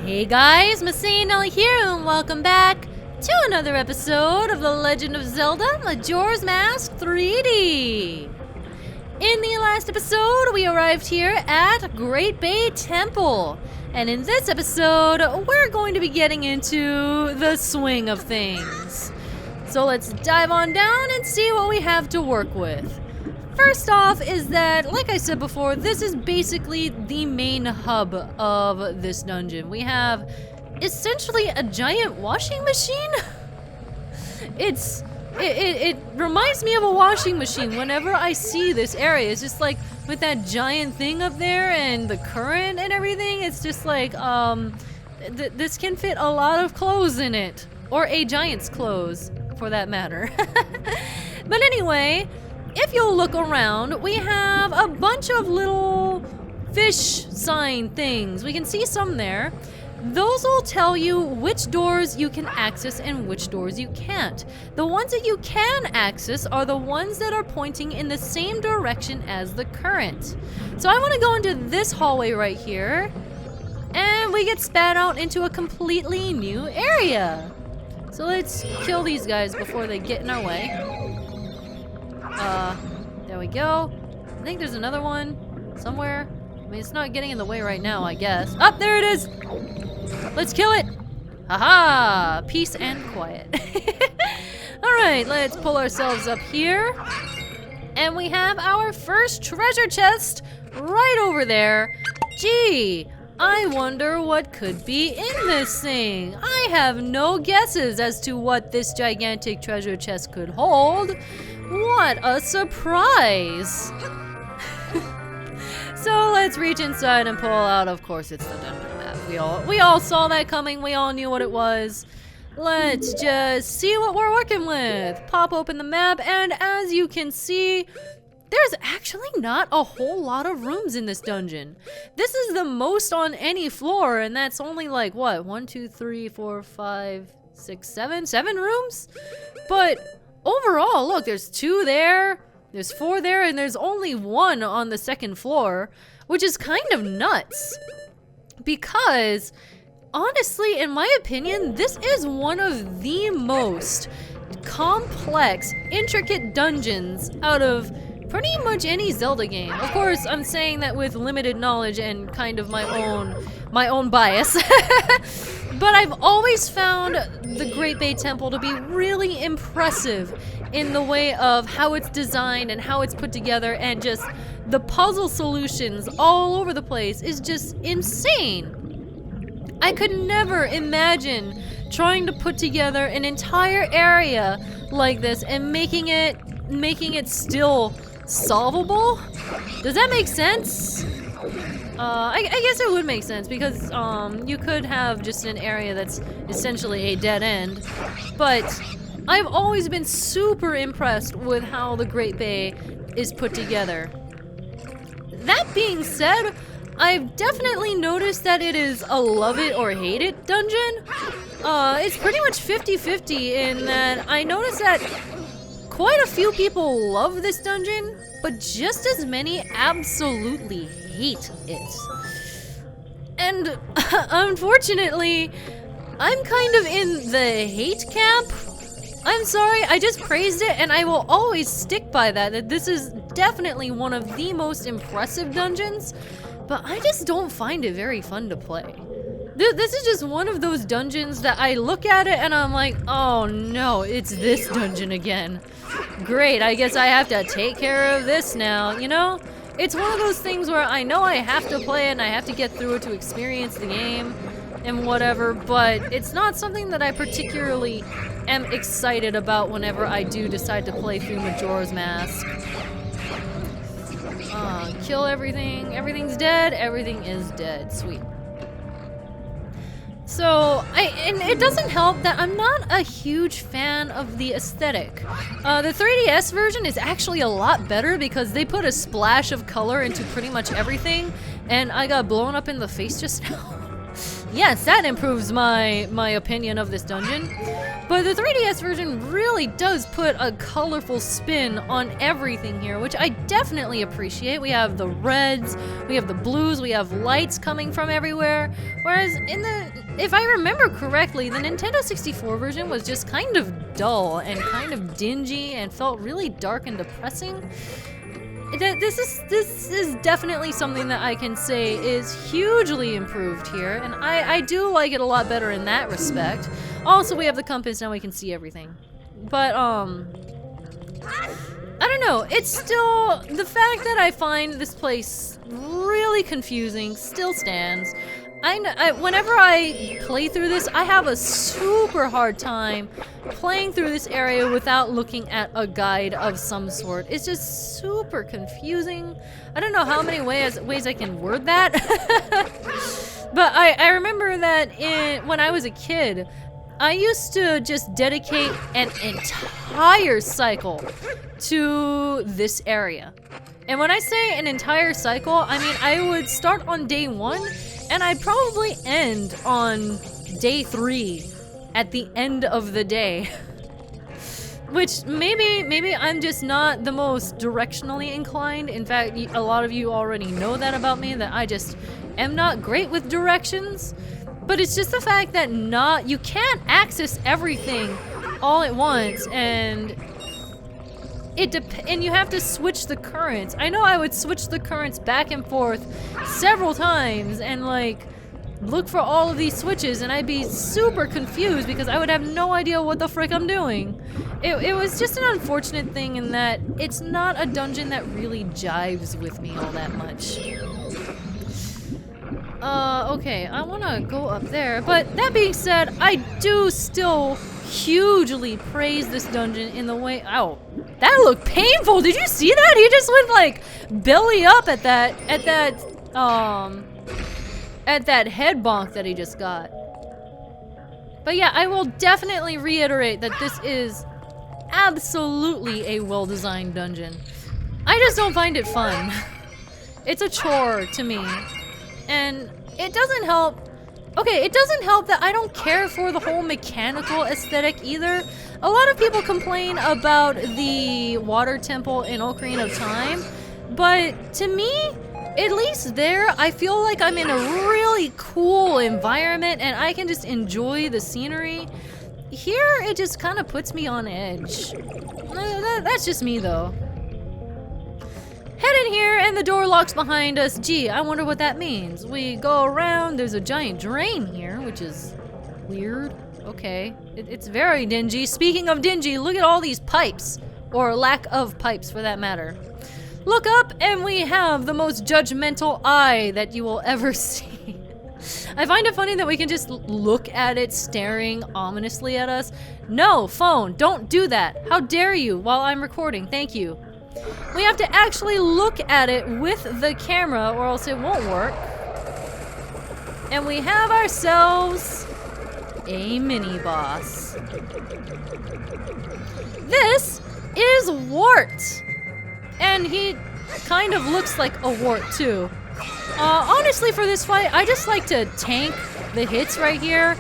Hey guys, MasaeAnela here, and welcome back to another episode of The Legend of Zelda Majora's Mask 3D. In the last episode, we arrived here at Great Bay Temple. And in this episode, we're going to be getting into the swing of things. So let's dive on down and see what we have to work with. First off is that, like I said before, this is basically the main hub of this dungeon. We have essentially a giant washing machine. It reminds me of a washing machine whenever I see this area. It's just like with that giant thing up there and the current and everything. It's just like, this can fit a lot of clothes in it. Or a giant's clothes, for that matter. But anyway, if you'll look around, we have a bunch of little fish sign things. We can see some there. Those will tell you which doors you can access and which doors you can't. The ones that you can access are the ones that are pointing in the same direction as the current. So I want to go into this hallway right here, and we get spat out into a completely new area. So let's kill these guys before they get in our way. There we go. I think there's another one somewhere. I mean, it's not getting in the way right now, I guess. Oh, there it is! Let's kill it! Haha! Peace and quiet. Alright, let's pull ourselves up here. And we have our first treasure chest right over there. Gee, I wonder what could be in this thing. I have no guesses as to what this gigantic treasure chest could hold. What a surprise! So let's reach inside and pull out. Of course, it's the dungeon map. We all saw that coming. We all knew what it was. Let's just see what we're working with. Pop open the map, and as you can see, there's actually not a whole lot of rooms in this dungeon. This is the most on any floor, and that's only like, what, 1, 2, 3, 4, 5, 6, 7? 7 rooms? But overall, look, there's 2 there, there's 4 there, and there's only 1 on the second floor, which is kind of nuts. Because, honestly, in my opinion, this is one of the most complex, intricate dungeons out of pretty much any Zelda game. Of course, I'm saying that with limited knowledge and kind of my own bias. But I've always found the Great Bay Temple to be really impressive in the way of how it's designed and how it's put together, and just the puzzle solutions all over the place is just insane. I could never imagine trying to put together an entire area like this and making it still solvable. Does that make sense? I guess it would make sense, because you could have just an area that's essentially a dead end, but I've always been super impressed with how the Great Bay is put together. That being said, I've definitely noticed that it is a love it or hate it dungeon. It's pretty much 50-50 in that I noticed that quite a few people love this dungeon, but just as many absolutely hate it. And unfortunately, I'm kind of in the hate camp. I'm sorry, I just praised it, and I will always stick by that this is definitely one of the most impressive dungeons, but I just don't find it very fun to play. This is just one of those dungeons that I look at it and I'm like, oh no, it's this dungeon again. Great, I guess I have to take care of this now, you know? It's one of those things where I know I have to play it and I have to get through it to experience the game and whatever, but it's not something that I particularly am excited about whenever I do decide to play through Majora's Mask. Kill everything. Everything's dead. Everything is dead. Sweet. So, and it doesn't help that I'm not a huge fan of the aesthetic. The 3DS version is actually a lot better because they put a splash of color into pretty much everything, and I got blown up in the face just now. Yes, that improves my opinion of this dungeon. But the 3DS version really does put a colorful spin on everything here, which I definitely appreciate. We have the reds, we have the blues, we have lights coming from everywhere. Whereas if I remember correctly, the Nintendo 64 version was just kind of dull and kind of dingy and felt really dark and depressing. This is definitely something that I can say is hugely improved here, and I do like it a lot better in that respect. Also, we have the compass, now we can see everything. But, I don't know, it's still, the fact that I find this place really confusing still stands. Whenever I play through this, I have a super hard time playing through this area without looking at a guide of some sort. It's just super confusing. I don't know how many ways I can word that. But I remember that when I was a kid, I used to just dedicate an entire cycle to this area. And when I say an entire cycle, I mean I would start on day 1 and I'd probably end on day 3 at the end of the day. Which maybe I'm just not the most directionally inclined. In fact, a lot of you already know that about me, that I just am not great with directions. But it's just the fact that you can't access everything all at once, and you have to switch the currents. I know I would switch the currents back and forth several times and like look for all of these switches, and I'd be super confused because I would have no idea what the frick I'm doing. It was just an unfortunate thing in that it's not a dungeon that really jives with me all that much. Okay, I wanna go up there, but that being said, I do still hugely praise this dungeon in the way— ow, that looked painful! Did you see that? He just went like belly up at that head bonk that he just got. But yeah, I will definitely reiterate that this is absolutely a well-designed dungeon. I just don't find it fun. It's a chore to me. And it doesn't help— okay, it doesn't help that I don't care for the whole mechanical aesthetic either. A lot of people complain about the water temple in Ocarina of Time, but to me, at least there, I feel like I'm in a really cool environment and I can just enjoy the scenery. Here, it just kind of puts me on edge. That's just me though. Head in here and the door locks behind us. Gee, I wonder what that means. We go around, there's a giant drain here, which is weird. Okay, it's very dingy. Speaking of dingy, look at all these pipes, or lack of pipes for that matter. Look up and we have the most judgmental eye that you will ever see. I find it funny that we can just look at it staring ominously at us. No, phone, don't do that. How dare you while I'm recording, thank you. We have to actually look at it with the camera or else it won't work. And we have ourselves a Miniboss. This is Wart. And he kind of looks like a Wart too. Honestly, for this fight, I just like to tank the hits right here.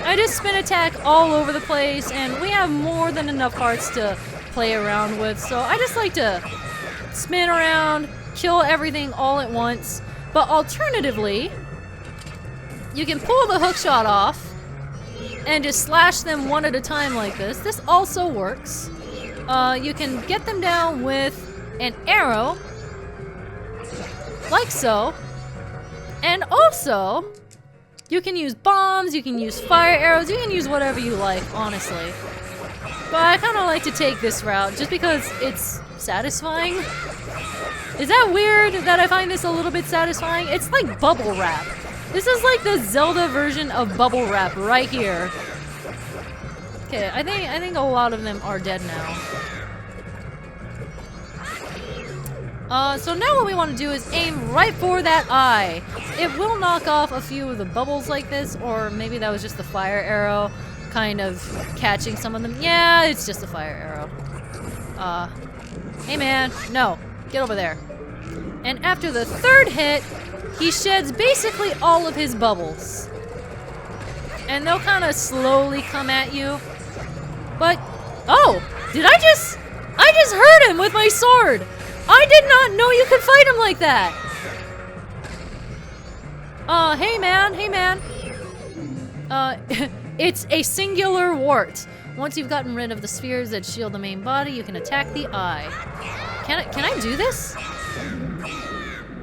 I just spin attack all over the place, and we have more than enough hearts to play around with, so I just like to spin around, kill everything all at once. But alternatively, you can pull the hook shot off and just slash them one at a time like this. This also works. You can get them down with an arrow, like so. And also, you can use bombs, you can use fire arrows, you can use whatever you like, honestly. But I kind of like to take this route just because it's satisfying. Is that weird that I find this a little bit satisfying? It's like bubble wrap. This is like the Zelda version of bubble wrap right here. Okay, I think a lot of them are dead now. So now what we want to do is aim right for that eye. It will knock off a few of the bubbles like this, or maybe that was just the fire arrow kind of catching some of them. Yeah, it's just a fire arrow. Hey man, no, get over there. And after the third hit, he sheds basically all of his bubbles. and they'll kind of slowly come at you. But, oh, I just hurt him with my sword. I did not know you could fight him like that. Hey man. It's a singular wart. Once you've gotten rid of the spheres that shield the main body, you can attack the eye. Can I do this?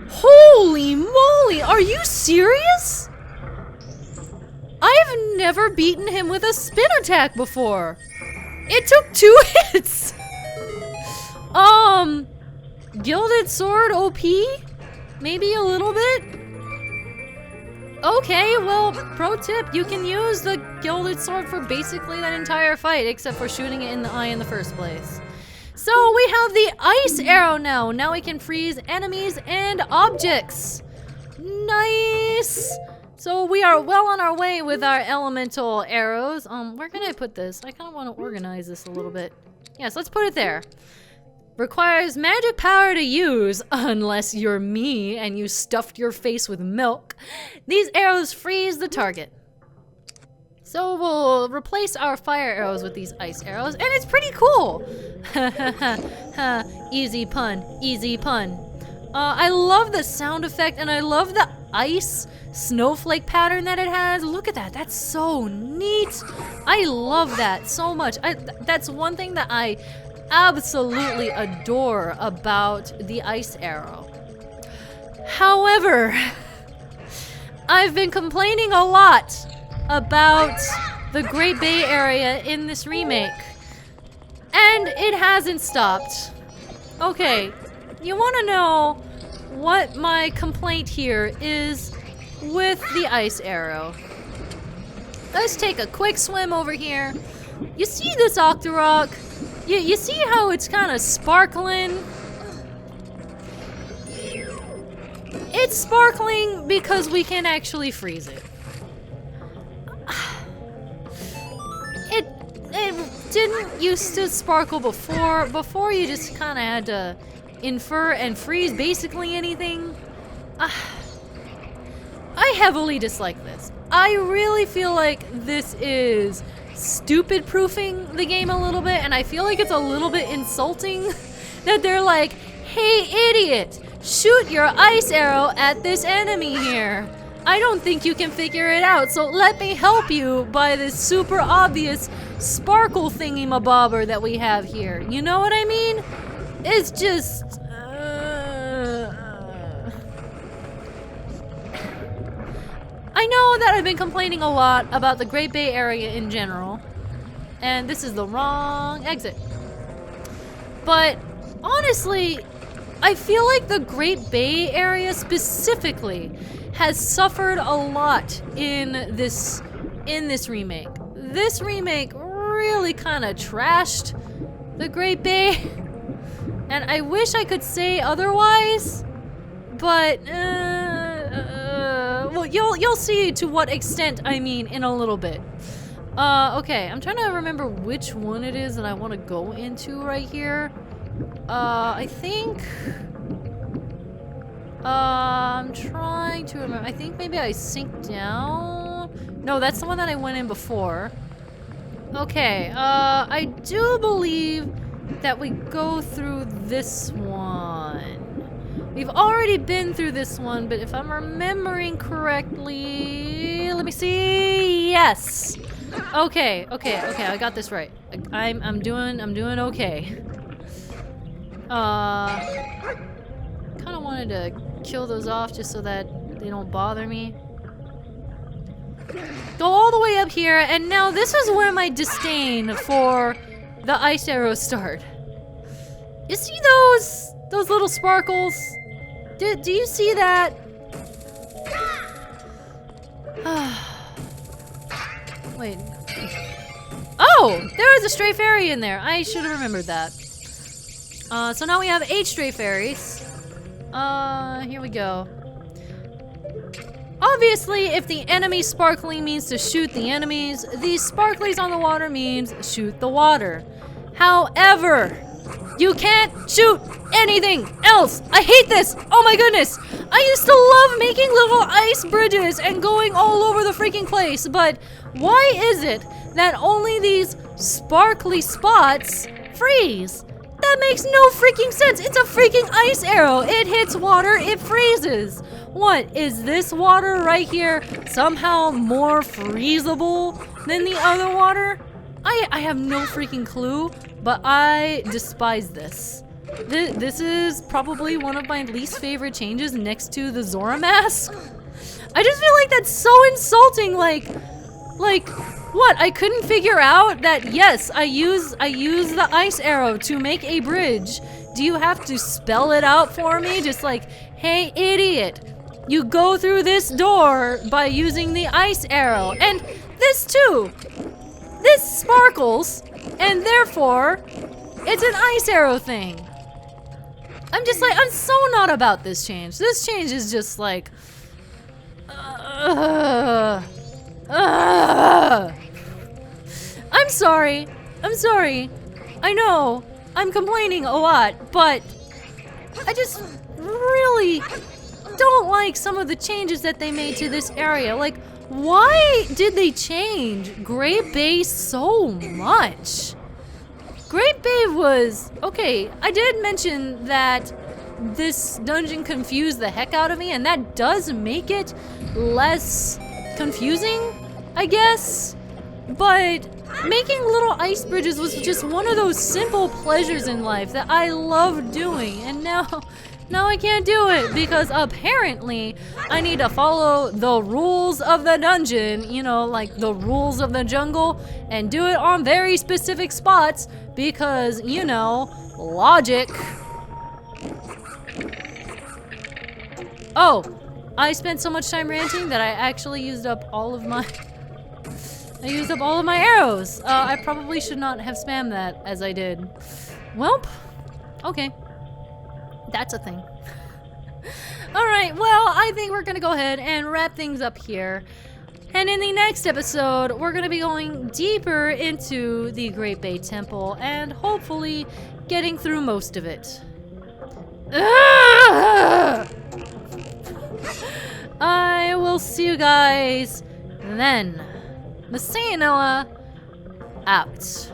Holy moly, are you serious? I've never beaten him with a spin attack before. It took 2 hits. Gilded sword OP? Maybe a little bit? Okay, well, pro tip, you can use the gilded sword for basically that entire fight, except for shooting it in the eye in the first place. So we have the ice arrow now. Now we can freeze enemies and objects. Nice. So we are well on our way with our elemental arrows. Where can I put this? I kind of want to organize this a little bit. Yes, let's put it there. Requires magic power to use, unless you're me and you stuffed your face with milk. These arrows freeze the target. So we'll replace our fire arrows with these ice arrows, and it's pretty cool. Easy pun, easy pun. I love the sound effect, and I love the ice snowflake pattern that it has. Look at that, that's so neat. I love that so much. That's one thing that I absolutely adore about the ice arrow. However, I've been complaining a lot about the Great Bay area in this remake, and it hasn't stopped. Okay, you want to know what my complaint here is with the ice arrow? Let's take a quick swim over here. You see this Octorok? You see how it's kind of sparkling? It's sparkling because we can actually freeze it. It didn't used to sparkle before. Before you just kind of had to infer and freeze basically anything. I heavily dislike this. I really feel like this is stupid proofing the game a little bit, and I feel like it's a little bit insulting that they're like, hey idiot, shoot your ice arrow at this enemy here. I don't think you can figure it out, so let me help you by this super obvious sparkle thingy-mabobber that we have here. You know what I mean? It's just... I know that I've been complaining a lot about the Great Bay area in general, and this is the wrong exit. But honestly, I feel like the Great Bay area specifically has suffered a lot in this remake. This remake really kind of trashed the Great Bay, and I wish I could say otherwise, but well, you'll see to what extent I mean in a little bit. Okay, I'm trying to remember which one it is that I want to go into right here. I think I'm trying to remember. I think maybe I sink down. No, that's the one that I went in before. Okay, I do believe that we go through this one. We've already been through this one, but if I'm remembering correctly, let me see. Yes. Okay, I got this right. I'm doing okay. Kind of wanted to kill those off just so that they don't bother me. Go all the way up here, and now this is where my disdain for the ice arrows start. You see those little sparkles? Do you see that? Wait. Oh, there is a stray fairy in there. I should have remembered that. So now we have 8 stray fairies. Here we go. Obviously, if the enemy sparkling means to shoot the enemies, these sparklies on the water means shoot the water. However, You can't shoot anything else. I hate this. Oh my goodness. I used to love making little ice bridges and going all over the freaking place, but why is it that only these sparkly spots freeze? That makes no freaking sense. It's a freaking ice arrow. It hits water, it freezes. What, is this water right here somehow more freezable than the other water? I have no freaking clue, but I despise this. This is probably one of my least favorite changes next to the Zora mask. I just feel like that's so insulting. Like, what? I couldn't figure out that, yes, I use the ice arrow to make a bridge. Do you have to spell it out for me? Just like, hey, idiot, you go through this door by using the ice arrow. And this too. This sparkles, and therefore, it's an ice arrow thing. I'm just like, I'm so not about this change. This change is just like, I'm sorry. I'm sorry. I know, I'm complaining a lot, but I just really don't like some of the changes that they made to this area. Like, why did they change Great Bay so much? Great Bay was... Okay, I did mention that this dungeon confused the heck out of me, and that does make it less confusing, I guess. But making little ice bridges was just one of those simple pleasures in life that I love doing, and now I can't do it because apparently I need to follow the rules of the dungeon, you know, like the rules of the jungle, and do it on very specific spots because, you know, logic. Oh, I spent so much time ranting that I actually used up all of my... I used up all of my arrows. I probably should not have spammed that as I did. Welp, okay. That's a thing. Alright, well, I think we're gonna go ahead and wrap things up here. And in the next episode, we're gonna be going deeper into the Great Bay Temple and hopefully getting through most of it. I will see you guys then. MasaeAnela out.